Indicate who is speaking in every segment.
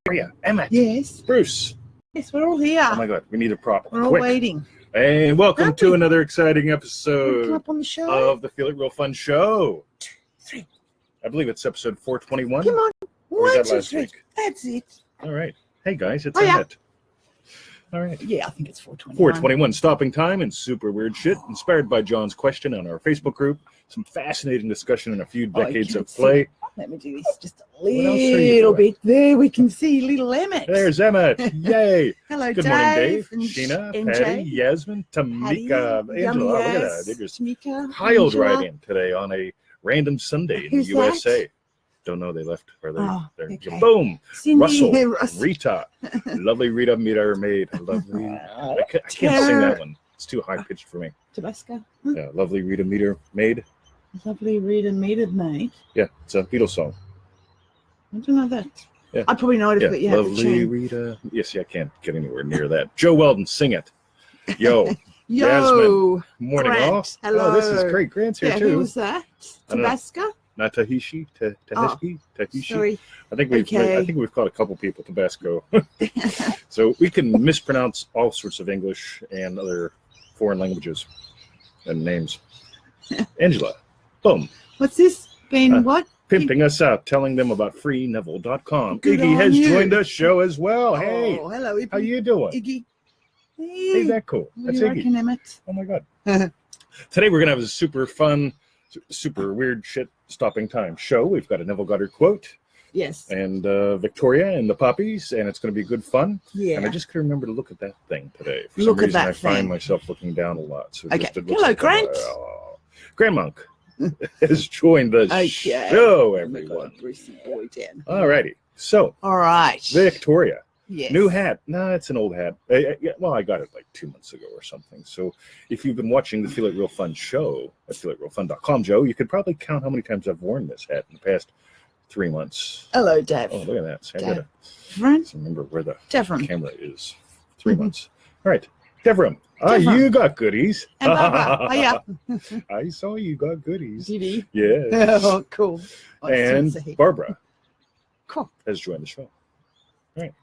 Speaker 1: Victoria, Emmett.
Speaker 2: Yes.
Speaker 1: Bruce.
Speaker 2: Yes, we're all here.
Speaker 1: Oh my God, we need a prop.
Speaker 2: We're all
Speaker 1: Quick.
Speaker 2: waiting.
Speaker 1: And welcome
Speaker 2: Aren't
Speaker 1: to
Speaker 2: we?
Speaker 1: another exciting
Speaker 2: Wanna come
Speaker 1: episode
Speaker 2: up on the show?
Speaker 1: of the Feel It Real Fun show.
Speaker 2: 2, 3.
Speaker 1: I believe it's episode 421.
Speaker 2: Come on.
Speaker 1: Or was
Speaker 2: 1,
Speaker 1: that
Speaker 2: 2,
Speaker 1: last
Speaker 2: 3.
Speaker 1: week?
Speaker 2: That's it.
Speaker 1: All right. Hey guys, it's
Speaker 2: Oh, yeah.
Speaker 1: Emmett. All right.
Speaker 2: Yeah, I think it's 421.
Speaker 1: 421, stopping time and super weird shit, inspired by John's question on our Facebook group. Some fascinating discussion and a few decades
Speaker 2: you
Speaker 1: of
Speaker 2: can't
Speaker 1: play.
Speaker 2: Let me do this just a
Speaker 1: else are you
Speaker 2: little
Speaker 1: doing?
Speaker 2: bit. There we can see little Emmett.
Speaker 1: There's Emmett. Yay.
Speaker 2: Hello,
Speaker 1: Good morning, Dave,
Speaker 2: and
Speaker 1: Sheena,
Speaker 2: MJ.
Speaker 1: Patty, Yasmin, Tamika,
Speaker 2: Patty,
Speaker 1: Angela. Oh, look at
Speaker 2: Yummy
Speaker 1: that. They just
Speaker 2: Tamika,
Speaker 1: piled
Speaker 2: Angela.
Speaker 1: right in today on a random Sunday in
Speaker 2: Who's
Speaker 1: the USA.
Speaker 2: that?
Speaker 1: Don't know. They left. Or
Speaker 2: Oh,
Speaker 1: they're
Speaker 2: okay.
Speaker 1: boom.
Speaker 2: Cindy,
Speaker 1: Russell,
Speaker 2: Russ.
Speaker 1: Rita, lovely Rita Meter Maid. Lovely. I can't sing that one. It's too high pitched for me.
Speaker 2: Tabasco.
Speaker 1: Yeah, lovely Rita Meter Maid.
Speaker 2: Lovely Rita Metered Maid.
Speaker 1: Yeah, it's a Beatles song.
Speaker 2: I don't know that.
Speaker 1: Yeah.
Speaker 2: I probably know it if you have the
Speaker 1: lovely
Speaker 2: tune.
Speaker 1: Rita. Yes, I can't get anywhere near that. Joe Weldon, sing it. Yo,
Speaker 2: Yo,
Speaker 1: Jasmine. Morning,
Speaker 2: Grant.
Speaker 1: all.
Speaker 2: Hello.
Speaker 1: Oh, this is great. Grant's here
Speaker 2: yeah,
Speaker 1: too.
Speaker 2: who was that?
Speaker 1: I don't know.
Speaker 2: Tabasco?
Speaker 1: Not Tahishi, Tahishi.
Speaker 2: Sorry.
Speaker 1: I think we've caught a couple people Tabasco. So we can mispronounce all sorts of English and other foreign languages and names. Angela, boom,
Speaker 2: What's this? Been what?
Speaker 1: pimping us out, telling them about freeneville.com.
Speaker 2: Good
Speaker 1: Iggy
Speaker 2: on
Speaker 1: has
Speaker 2: you.
Speaker 1: joined the show as well. Hey,
Speaker 2: Oh, hello, Iggy.
Speaker 1: how you doing?
Speaker 2: Iggy.
Speaker 1: Hey, that cool.
Speaker 2: What
Speaker 1: That's
Speaker 2: do you
Speaker 1: Iggy.
Speaker 2: reckon, Emmett?
Speaker 1: Oh my God. Today we're going to have a super fun, super weird shit stopping time show. We've got a Neville Goddard quote
Speaker 2: Yes.
Speaker 1: and Victoria and the puppies, and it's going to be good fun.
Speaker 2: Yeah.
Speaker 1: And I just couldn't remember to look at that thing today. For
Speaker 2: Look
Speaker 1: some
Speaker 2: at
Speaker 1: reason,
Speaker 2: that
Speaker 1: I find
Speaker 2: thing.
Speaker 1: myself looking down a lot. So
Speaker 2: Okay.
Speaker 1: just it looks
Speaker 2: Hello,
Speaker 1: like
Speaker 2: Grant.
Speaker 1: Grand Monk has joined the
Speaker 2: Okay.
Speaker 1: show,
Speaker 2: I've got
Speaker 1: everyone.
Speaker 2: a Brucey boy down.
Speaker 1: All righty. So,
Speaker 2: All right.
Speaker 1: Victoria.
Speaker 2: Yes.
Speaker 1: New hat. No, it's an old hat. Well, I got it like 2 months ago or something. So if you've been watching the Feel It Real Fun show at feelitrealfun.com, Joe, you could probably count how many times I've worn this hat in the past 3 months.
Speaker 2: Hello, Dave.
Speaker 1: Oh, look at that. So I gotta
Speaker 2: Devram.
Speaker 1: remember where the
Speaker 2: Devram.
Speaker 1: camera is. 3 months. All right. Devram.
Speaker 2: Devram.
Speaker 1: You got goodies.
Speaker 2: And Barbara. Oh, yeah.
Speaker 1: I saw you got goodies.
Speaker 2: Did he?
Speaker 1: Yeah.
Speaker 2: Oh, cool. Oh,
Speaker 1: And
Speaker 2: so he-
Speaker 1: Barbara
Speaker 2: Cool.
Speaker 1: has joined the show.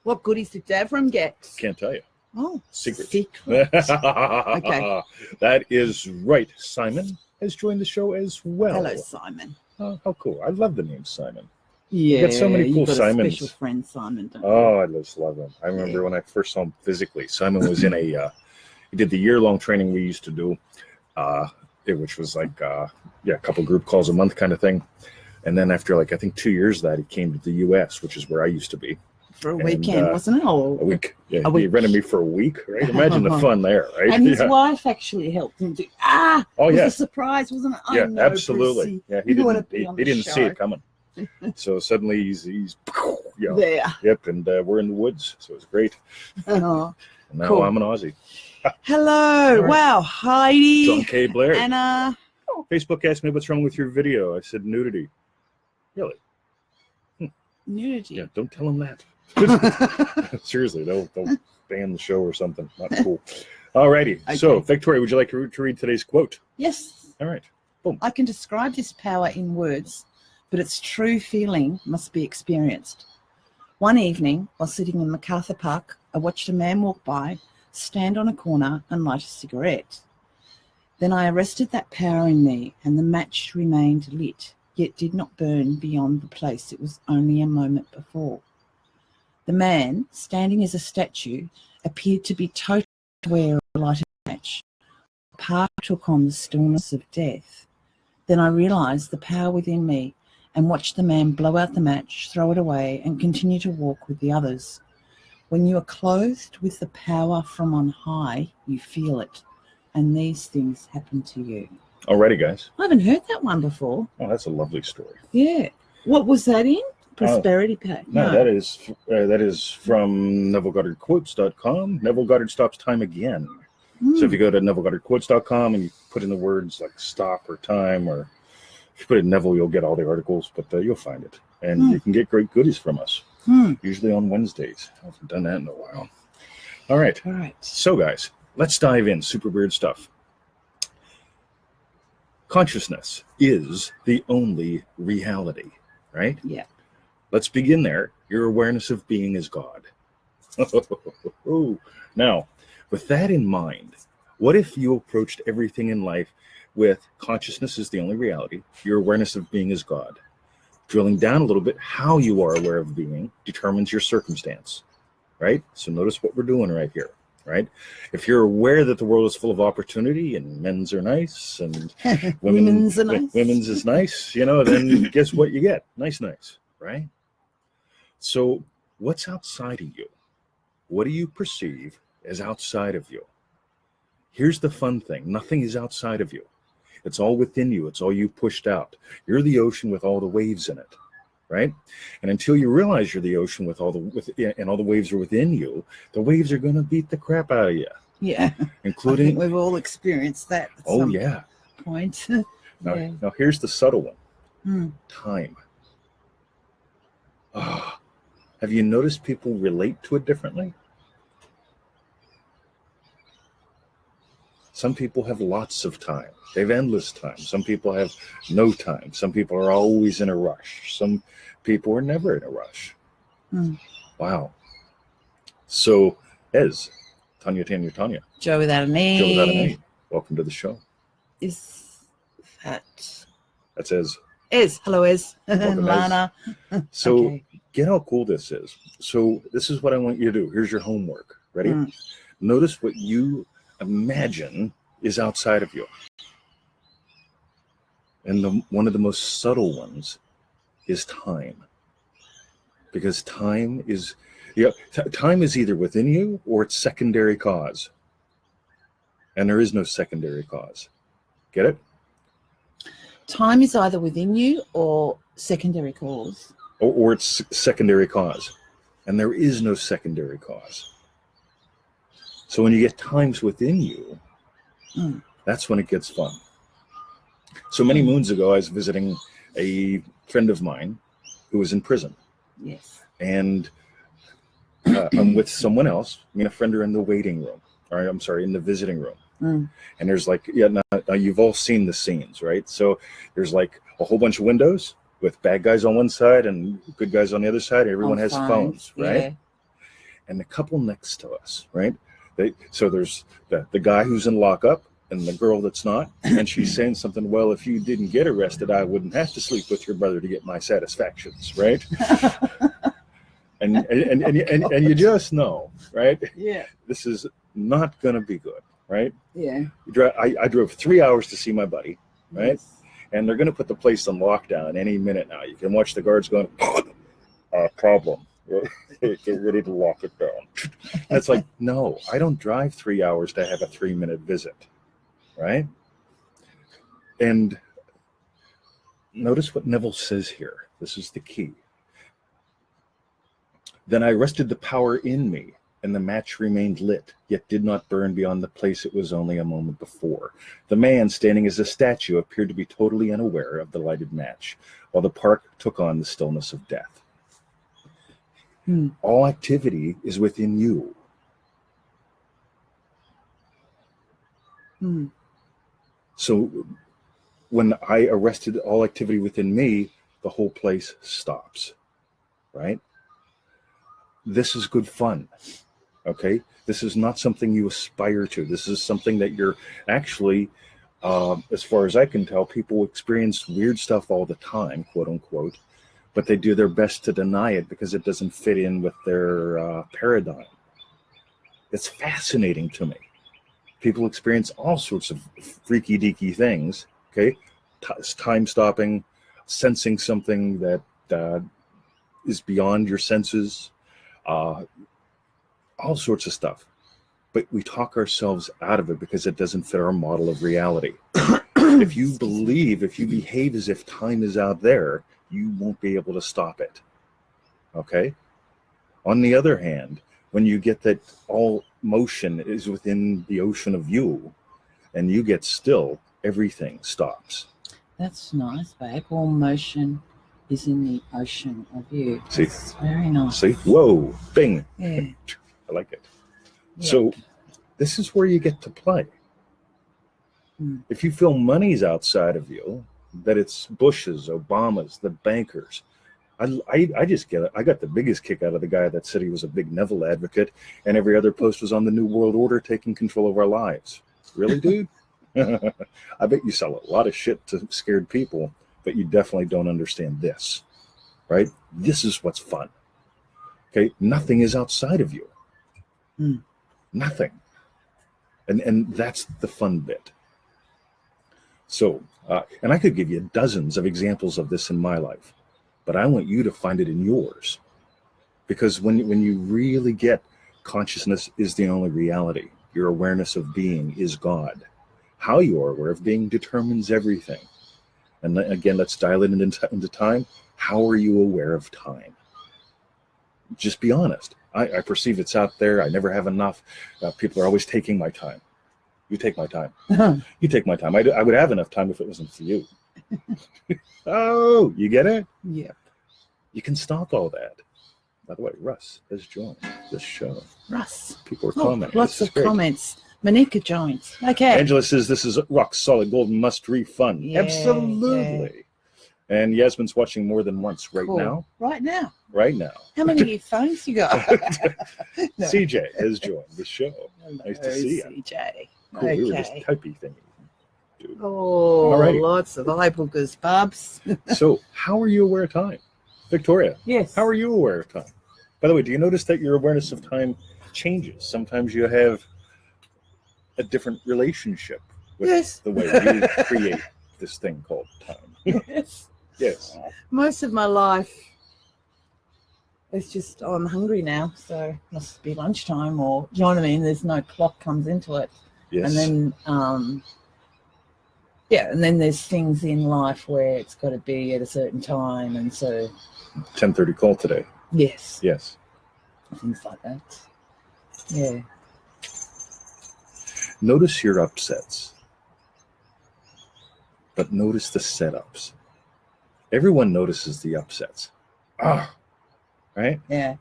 Speaker 2: What goodies did Devram get?
Speaker 1: Can't tell you.
Speaker 2: Oh,
Speaker 1: Secret.
Speaker 2: Secret.
Speaker 1: That is right. Simon has joined the show as well.
Speaker 2: Hello, Simon.
Speaker 1: Oh, how cool. I love the name Simon.
Speaker 2: Yeah.
Speaker 1: got so many cool
Speaker 2: you've got
Speaker 1: Simons.
Speaker 2: a special friend, Simon, don't you?
Speaker 1: Oh, I just love him. I remember when I first saw him physically. Simon was in he did the year-long training we used to do, which was like, a couple group calls a month kind of thing. And then after I think 2 years of that, he came to the U.S., which is where I used to be.
Speaker 2: For a weekend, wasn't it?
Speaker 1: A
Speaker 2: Or,
Speaker 1: week. Yeah,
Speaker 2: A week.
Speaker 1: He rented me for a week, right? Imagine the fun there, right?
Speaker 2: and his
Speaker 1: Yeah.
Speaker 2: wife actually helped him do.
Speaker 1: Oh,
Speaker 2: it was
Speaker 1: yeah.
Speaker 2: a surprise, wasn't it? I
Speaker 1: Yeah,
Speaker 2: know,
Speaker 1: absolutely.
Speaker 2: Brucey.
Speaker 1: Yeah,
Speaker 2: You wanna be on
Speaker 1: he
Speaker 2: the
Speaker 1: didn't see
Speaker 2: show.
Speaker 1: it coming. So suddenly he's
Speaker 2: There.
Speaker 1: yep, and we're in the woods, so it's great.
Speaker 2: Oh.
Speaker 1: And now
Speaker 2: Cool.
Speaker 1: I'm an Aussie.
Speaker 2: Hello.
Speaker 1: All right.
Speaker 2: Wow. Heidi.
Speaker 1: John K. Blair.
Speaker 2: Anna.
Speaker 1: Facebook asked me what's wrong with your video. I said nudity. Really?
Speaker 2: Nudity.
Speaker 1: Yeah, don't tell him that. Seriously, they'll ban the show or something. Not cool. Alrighty.
Speaker 2: Okay.
Speaker 1: So, Victoria, would you like to read today's quote?
Speaker 2: Yes.
Speaker 1: All right.
Speaker 2: I can describe this power in words, but its true feeling must be experienced. One evening, while sitting in MacArthur Park, I watched a man walk by, stand on a corner and light a cigarette. Then I arrested that power in me, and the match remained lit, yet did not burn beyond the place it was only a moment before. The man, standing as a statue, appeared to be totally aware of the lighted match. The power took on the stillness of death. Then I realized the power within me and watched the man blow out the match, throw it away, and continue to walk with the others. When you are clothed with the power from on high, you feel it, and these things happen to you.
Speaker 1: Alrighty, guys.
Speaker 2: I haven't heard that one before.
Speaker 1: Oh, that's a lovely story.
Speaker 2: Yeah. What was that in? Prosperity Pack?
Speaker 1: No, that is from NevilleGoddardQuotes.com. Neville Goddard stops time again. So if you go to NevilleGoddardQuotes.com and you put in the words like stop or time, or if you put in Neville, you'll get all the articles, but you'll find it. And you can get great goodies from us, usually on Wednesdays. I haven't done that in a while. All right. So, guys, let's dive in. Super weird stuff. Consciousness is the only reality, right?
Speaker 2: Yeah.
Speaker 1: Let's begin there. Your awareness of being is God. Now, with that in mind, what if you approached everything in life with consciousness is the only reality, your awareness of being is God? Drilling down a little bit, how you are aware of being determines your circumstance, right? So notice what we're doing right here, right? If you're aware that the world is full of opportunity and men's are nice and
Speaker 2: Women's are nice.
Speaker 1: women's is nice, then guess what you get? Nice, right? So what's outside of you? What do you perceive as outside of you? Here's the fun thing. Nothing is outside of you. It's all within you. It's all you pushed out. You're the ocean with all the waves in it, right? And until you realize you're the ocean with all the waves are within you, the waves are going to beat the crap out of you.
Speaker 2: Yeah.
Speaker 1: Including,
Speaker 2: I think we've all experienced that at some point.
Speaker 1: Now here's the subtle one. Time. Have you noticed people relate to it differently? Some people have lots of time. They have endless time. Some people have no time. Some people are always in a rush. Some people are never in a rush. Wow. So, Tanya.
Speaker 2: Joe without an E.
Speaker 1: Joe without an E. Welcome to the show.
Speaker 2: Is that...
Speaker 1: That's Ez.
Speaker 2: Ez. Hello, Ez.
Speaker 1: Welcome,
Speaker 2: Lana.
Speaker 1: So,
Speaker 2: Okay.
Speaker 1: Get how cool this is. So, this is what I want you to do. Here's your homework. Ready? Notice what you imagine is outside of you. And one of the most subtle ones is time. Because time is either within you or it's secondary cause. And there is no secondary cause. Get it?
Speaker 2: Time is either within you or secondary cause.
Speaker 1: Or it's secondary cause. And there is no secondary cause. So when you get times within you, that's when it gets fun. So many moons ago, I was visiting a friend of mine who was in prison.
Speaker 2: Yes.
Speaker 1: And I'm with someone else. Me and a friend are in the waiting room. In the visiting room. And there's now you've all seen the scenes, right? So there's like a whole bunch of windows with bad guys on one side and good guys on the other side. Everyone has phones, right? Yeah. And the couple next to us, right? So there's the guy who's in lockup and the girl that's not, and she's saying something, well, if you didn't get arrested, I wouldn't have to sleep with your brother to get my satisfactions, right? and you just know, right? Yeah. This is not going to be good, right? Yeah. I drove 3 hours to see my buddy, right? Yes. And they're going to put the place on lockdown any minute now. You can watch the guards going, problem. Get ready to lock it down. And it's like, no, I don't drive 3 hours to have a 3-minute visit, right? And notice what Neville says here. This is the key. Then I arrested the power in me, and the match remained lit, yet did not burn beyond the place it was only a moment before. The man, standing as a statue, appeared to be totally unaware of the lighted match, while the park took on the stillness of death. All activity is within you. So when I arrested all activity within me, the whole place stops, right? This is good fun, okay? This is not something you aspire to. This is something that you're actually, as far as I can tell, people experience weird stuff all the time, quote unquote, but they do their best to deny it because it doesn't fit in with their paradigm. It's fascinating to me. People experience all sorts of freaky deaky things, okay? Time stopping, sensing something that is beyond your senses, all sorts of stuff. But we talk ourselves out of it because it doesn't fit our model of reality. If you behave as if time is out there, you won't be able to stop it, okay? On the other hand, when you get that all motion is within the ocean of you, and you get still, everything stops.
Speaker 2: That's nice, babe. All motion is in the ocean of you.
Speaker 1: See?
Speaker 2: That's very nice.
Speaker 1: See? Whoa, bing.
Speaker 2: Yeah.
Speaker 1: I like it.
Speaker 2: Yep.
Speaker 1: So this is where you get to play. If you feel money's outside of you, that it's Bush's, Obama's, the bankers, I just get it. I got the biggest kick out of the guy that said he was a big Neville advocate, and every other post was on the New World Order taking control of our lives. Really, dude? I bet you sell a lot of shit to scared people, but you definitely don't understand this, right? This is what's fun. Okay, nothing is outside of you. Nothing, and that's the fun bit. So, and I could give you dozens of examples of this in my life, but I want you to find it in yours, because when you really get consciousness is the only reality. Your awareness of being is God. How you are aware of being determines everything. And again, let's dial it into time. How are you aware of time? Just be honest. I perceive it's out there. I never have enough. People are always taking my time. You take my time. You take my time. I would have enough time if it wasn't for you. Oh, you get it?
Speaker 2: Yep.
Speaker 1: You can stop all that. By the way, Russ has joined this show.
Speaker 2: Russ.
Speaker 1: People are commenting.
Speaker 2: Lots of comments. Monica joins. Okay.
Speaker 1: Angela says this is rock solid gold, must refund.
Speaker 2: Yeah,
Speaker 1: Absolutely. Yeah. And Yasmin's watching more than once right now.
Speaker 2: Right now.
Speaker 1: Right now.
Speaker 2: How many phones you got?
Speaker 1: No. CJ has joined the show.
Speaker 2: Hello,
Speaker 1: nice to see you.
Speaker 2: CJ.
Speaker 1: Cool.
Speaker 2: Okay.
Speaker 1: We were just typey thingy. Dude.
Speaker 2: Oh,
Speaker 1: Alrighty.
Speaker 2: Lots of eye boogers, Bubs.
Speaker 1: So, how are you aware of time? Victoria.
Speaker 2: Yes.
Speaker 1: How are you aware of time? By the way, do you notice that your awareness of time changes? Sometimes you have a different relationship with the way you create this thing called time.
Speaker 2: Yes.
Speaker 1: Yes.
Speaker 2: Most of my life, it's just, I'm hungry now, so it must be lunchtime, or, do you know what I mean? There's no clock comes into it.
Speaker 1: Yes.
Speaker 2: And then, and then there's things in life where it's got to be at a certain time, and so
Speaker 1: 10:30 call today.
Speaker 2: Yes.
Speaker 1: Yes.
Speaker 2: Things like that. Yeah.
Speaker 1: Notice your upsets, but notice the setups. Everyone notices the upsets. Right?
Speaker 2: Yeah.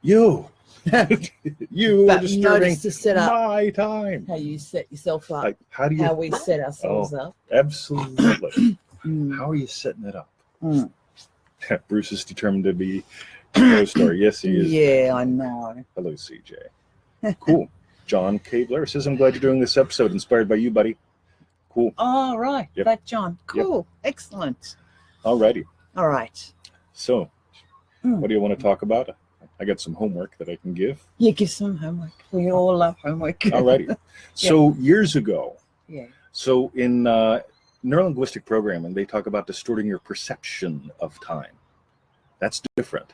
Speaker 1: You
Speaker 2: But
Speaker 1: are disturbing
Speaker 2: the setup,
Speaker 1: my time.
Speaker 2: how you set yourself up,
Speaker 1: Like, how
Speaker 2: we set ourselves up.
Speaker 1: Absolutely. How are you setting it up? Bruce is determined to be a co-star. Yes, he is.
Speaker 2: Yeah, I know.
Speaker 1: Hello, CJ. Cool. John Kibler says, I'm glad you're doing this episode. Inspired by you, buddy. Cool.
Speaker 2: Oh, right.
Speaker 1: Yep.
Speaker 2: Back John. Cool. Yep. Excellent.
Speaker 1: Alrighty.
Speaker 2: All right.
Speaker 1: So, what do you want to talk about? I got some homework that I can give.
Speaker 2: Yeah, give some homework. We all love homework.
Speaker 1: Alrighty. So, years ago,
Speaker 2: yeah.
Speaker 1: So in neurolinguistic programming, they talk about distorting your perception of time. That's different.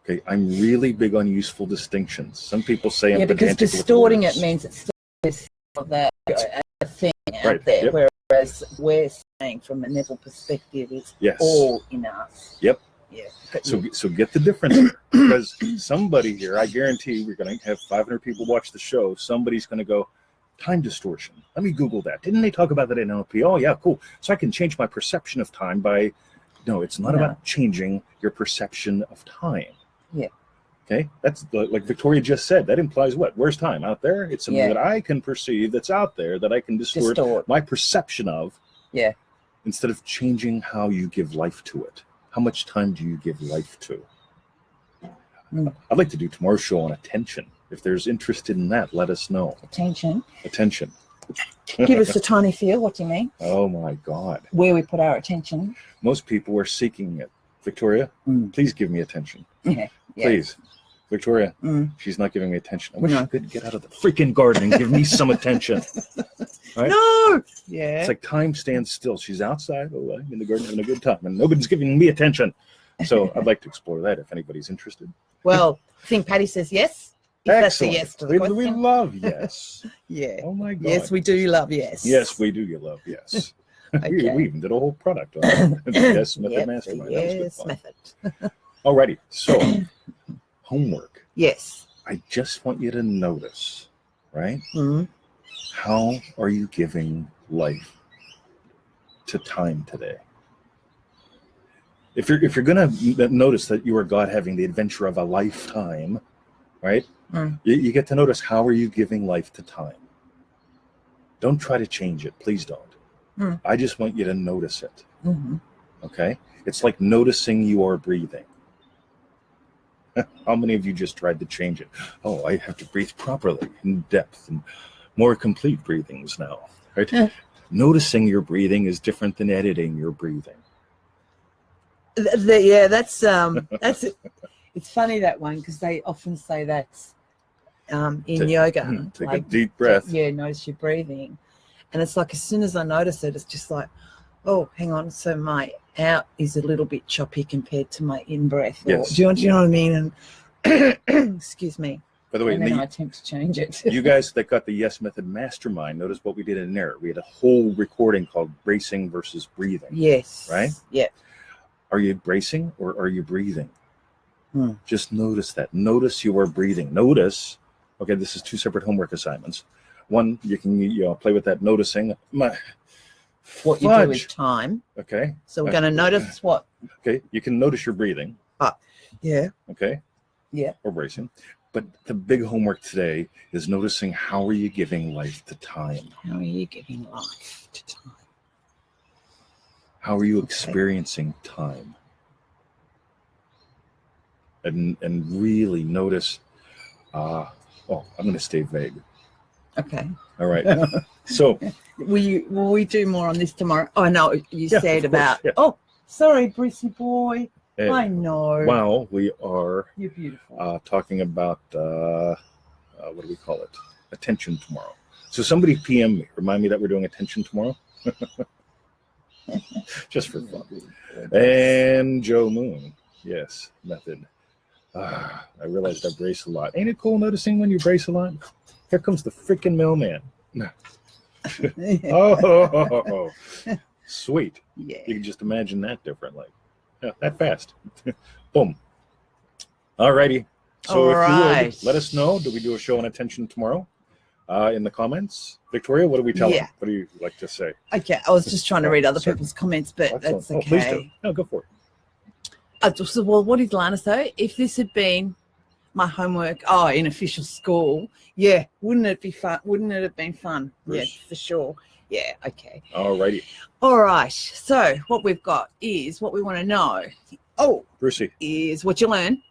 Speaker 1: Okay, I'm really big on useful distinctions. Some people say I'm
Speaker 2: because
Speaker 1: pedantic with
Speaker 2: distorting
Speaker 1: words.
Speaker 2: it means it's still that a thing out
Speaker 1: Right,
Speaker 2: there,
Speaker 1: yep.
Speaker 2: whereas we're saying from a Neville perspective, it's all in us.
Speaker 1: Yep.
Speaker 2: Yeah.
Speaker 1: So get the difference here, because somebody here, I guarantee we're going to have 500 people watch the show. Somebody's going to go, time distortion. Let me Google that. Didn't they talk about that in NLP? Oh, yeah, cool. So I can change my perception of time by, no, it's not about changing your perception of time.
Speaker 2: Yeah.
Speaker 1: Okay, that's like Victoria just said. That implies what? Where's time? Out there? It's something that I can perceive that's out there that I can distort my perception of.
Speaker 2: Yeah.
Speaker 1: Instead of changing how you give life to it. How much time do you give life to? I'd like to do tomorrow's show on attention. If there's interest in that, let us know.
Speaker 2: Attention.
Speaker 1: Give
Speaker 2: us a tiny feel. What do you mean?
Speaker 1: Oh my God.
Speaker 2: Where we put our attention.
Speaker 1: Most people are seeking it. Victoria, please give me attention.
Speaker 2: Yeah.
Speaker 1: Please. Victoria, she's not giving me attention. I wish she could get out of the freaking garden and give me some attention. Right?
Speaker 2: No! Yeah.
Speaker 1: It's like time stands still. She's outside, in the garden having a good time, and nobody's giving me attention. So I'd like to explore that if anybody's interested.
Speaker 2: Well, I think Patty says yes.
Speaker 1: That's
Speaker 2: a yes to the question.
Speaker 1: We love yes.
Speaker 2: Yeah.
Speaker 1: Oh my God.
Speaker 2: Yes, we do love yes.
Speaker 1: Yes, we do love yes.
Speaker 2: Okay.
Speaker 1: we even did a whole product on the Yes Method Mastermind.
Speaker 2: Yes Method.
Speaker 1: Alrighty, so homework.
Speaker 2: Yes.
Speaker 1: I just want you to notice, right?
Speaker 2: Mm-hmm.
Speaker 1: How are you giving life to time today? If you're gonna notice that you are God having the adventure of a lifetime, right? You get to notice, how are you giving life to time? Don't try to change it, please don't. I just want you to notice it. Okay? It's like noticing you are breathing. How many of you just tried to change it? Oh, I have to breathe properly, in depth, and more complete breathings now, right?
Speaker 2: Yeah.
Speaker 1: Noticing your breathing is different than editing your breathing.
Speaker 2: Yeah, that's it. It's funny, that one, because they often say that in yoga.
Speaker 1: Take a deep breath.
Speaker 2: Notice your breathing. And it's like, as soon as I notice it, it's just like, oh, hang on. So my out is a little bit choppy compared to my in breath.
Speaker 1: Yes.
Speaker 2: Do you know what I mean? And excuse me.
Speaker 1: By the way,
Speaker 2: and then I attempt to change it.
Speaker 1: You guys that got the Yes Method Mastermind, notice what we did in there. We had a whole recording called Bracing versus Breathing.
Speaker 2: Yes.
Speaker 1: Right?
Speaker 2: Yeah.
Speaker 1: Are you bracing or are you breathing? Just notice that. Notice you are breathing. Notice. Okay, this is 2 separate homework assignments. One, you can play with that noticing.
Speaker 2: What you do with time.
Speaker 1: Okay.
Speaker 2: So we're going to notice what?
Speaker 1: Okay, you can notice your breathing.
Speaker 2: Yeah.
Speaker 1: Okay.
Speaker 2: Yeah.
Speaker 1: Or bracing. But the big homework today is noticing how are you giving life to time?
Speaker 2: How are you giving life to time?
Speaker 1: How are you experiencing time? And really notice, I'm going to stay vague.
Speaker 2: Okay.
Speaker 1: All right. So.
Speaker 2: Will we do more on this tomorrow? Oh, no, you said about,
Speaker 1: Oh,
Speaker 2: sorry, Brissy boy. I know.
Speaker 1: Wow, we are
Speaker 2: You're beautiful.
Speaker 1: talking about, what do we call it? Attention tomorrow. So somebody PM me, remind me that we're doing attention tomorrow. Just for fun. And Joe Moon. Yes, method. I realized I brace a lot. Ain't it cool noticing when you brace a lot? Here comes the freaking mailman. Oh, sweet.
Speaker 2: Yeah.
Speaker 1: You can just imagine that differently. Yeah, that fast. Boom. All righty. So if you would, let us know. Do we do a show on attention tomorrow? In the comments. Victoria, what do we tell them? What do you like to say?
Speaker 2: Okay. I was just trying to read other people's comments, but that's okay.
Speaker 1: Oh, please do. No, go for it.
Speaker 2: Well, what did Lana say? If this had been my homework, in official school, wouldn't it be fun? Wouldn't it have been fun? Bruce. Yeah, for sure. Yeah, okay.
Speaker 1: All righty.
Speaker 2: All right. So what we've got is what we want to know. Oh,
Speaker 1: Brucey.
Speaker 2: Is what you learn.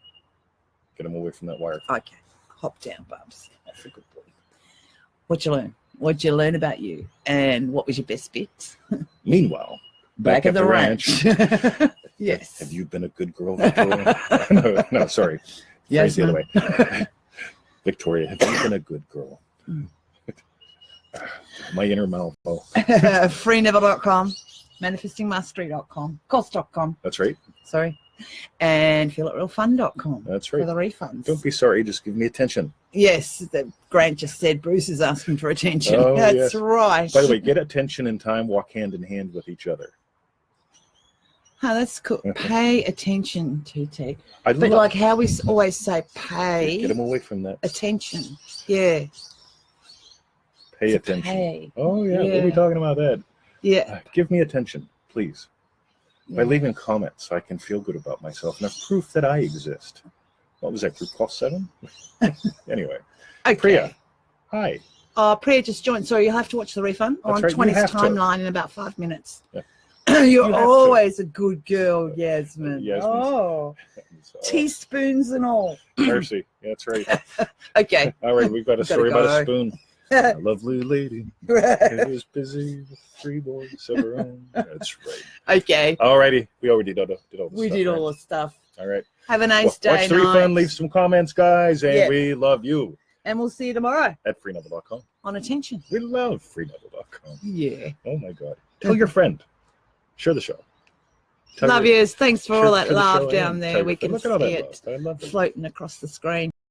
Speaker 1: Get him away from that wire.
Speaker 2: Okay. Hop down, Bubs.
Speaker 1: That's a good boy.
Speaker 2: What you learn? What'd you learn about you? And what was your best bit?
Speaker 1: Meanwhile, back at the ranch.
Speaker 2: Yes.
Speaker 1: Have you been a good girl, Victoria? no, sorry.
Speaker 2: Yes,
Speaker 1: the other way. Victoria, have you been a good girl? My inner mouth.
Speaker 2: Freeneville.com, manifestingmastery.com, cost.com.
Speaker 1: That's right.
Speaker 2: Sorry. And feelitrealfun.com.
Speaker 1: That's right.
Speaker 2: For the refunds.
Speaker 1: Don't be sorry. Just give me attention.
Speaker 2: Yes. Grant just said Bruce is asking for attention.
Speaker 1: Oh,
Speaker 2: That's right.
Speaker 1: By the way, get attention and time walk hand in hand with each other.
Speaker 2: Oh, that's cool. Pay attention to T.
Speaker 1: But
Speaker 2: like how we always say pay.
Speaker 1: Get them away from that.
Speaker 2: Attention. Yeah.
Speaker 1: Pay attention.
Speaker 2: Pay.
Speaker 1: Oh, yeah. We'll be talking about that.
Speaker 2: Yeah.
Speaker 1: Give me attention, please. By leaving comments, I can feel good about myself. And that's proof that I exist. What was that, group call 7? Anyway.
Speaker 2: Okay.
Speaker 1: Priya, hi.
Speaker 2: Priya just joined. Sorry, you'll have to watch the refund.
Speaker 1: That's
Speaker 2: on
Speaker 1: right.
Speaker 2: 20's timeline in about 5 minutes.
Speaker 1: Yeah.
Speaker 2: You're always a good girl, Yasmin. Oh, teaspoons and all.
Speaker 1: Mercy. That's right.
Speaker 2: Okay.
Speaker 1: All right, we've got a story about a spoon. A lovely lady who is busy with 3 boys of her own. That's right.
Speaker 2: Okay.
Speaker 1: All righty. We already did all the stuff.
Speaker 2: We did all the stuff.
Speaker 1: All right.
Speaker 2: Have a nice day.
Speaker 1: Watch the refund. Leave some comments, guys, and we love you.
Speaker 2: And we'll see you tomorrow.
Speaker 1: At freeneville.com.
Speaker 2: On attention.
Speaker 1: We love freeneville.com.
Speaker 2: Yeah.
Speaker 1: Oh, my God. Tell your friend. Share the show.
Speaker 2: Love yous. Thanks for all that love down there. We can see it
Speaker 1: floating
Speaker 2: across the screen.